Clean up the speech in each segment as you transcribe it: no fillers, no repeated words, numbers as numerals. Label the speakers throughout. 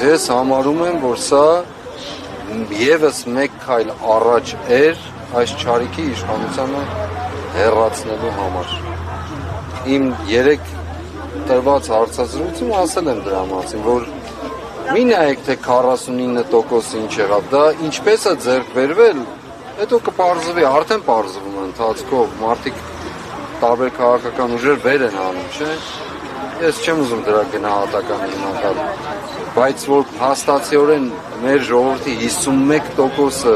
Speaker 1: Ես համարում եմ, որ սա եւս մեկ քայլ առաջ էր այս ճարիքի իշխանությանը հեռացնելու համար։ Իմ երեք տրված հարցազրույցում ասել եմ դրա մասին, որ մի նայեք թե 49% ինչ եղավ, դա ինչպես է ձեռք բերվել, հետո կպարզվի, արդեն պարզվում է ընթացքով, մարդիկ տարբեր քաղաքական ուժեր վեր են անում, չէ՞։ Ես չեմ ուզում դրա գնահատական հիմնալ, բայց որ հաստատիորեն մեր ժողովրդի 51%-ը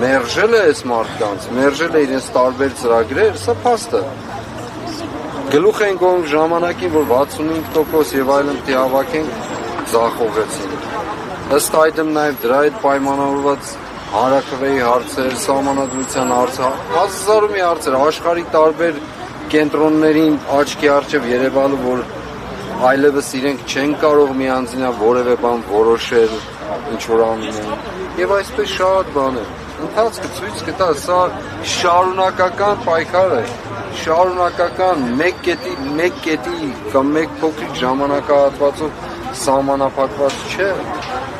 Speaker 1: մերժել է այս մարդկանց, մերժել է իրենց տարբեր ծրագրեր, սա փաստ է։ Գլուխ ենք ոնք ժամանակին, որ 65% եւ այլն դիավակենք ձախողեցին։ Ըստ այդմ նաեւ դրա հետ պայմանավորված հանրաքվեի հարցեր, սահմանադրության հարցը, հազարու մի հարցեր, աշխարհի տարբեր կենտրոններին աչքի առջև երևալու, որ այլևս իրենք չեն կարող միանձնյա որևէ բան որոշել, ինչ որ անում են։ Եվ այսպես շատ բաներ։ Ընթացքը ցույց կտա, սա շարունակական պայքար է, շարունակական մեկ կետի կամ մեկ փոքրիկ ժամանակահատվածով սահմանափակված չէ։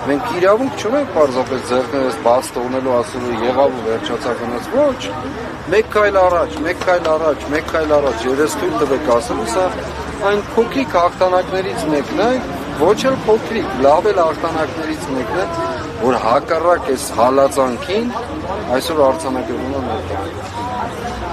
Speaker 1: Մենք իրավունք չունենք պարզապես ձեռքներս բաց թողնելու ասելու եղավ ու վերջացավ գնաց, ոչ։ Մեկ քայլ առաջ, եւ ես թույլ տվեք ասելու, սա այն փոքրիկ հաղթանակներից մեկն է, ոչ էլ փոքրիկ, լավ էլ հաղթանակներից մեկն է, որ հակառակ այս հալածանքին այսօր արձանագրվում է մեր կյանքը։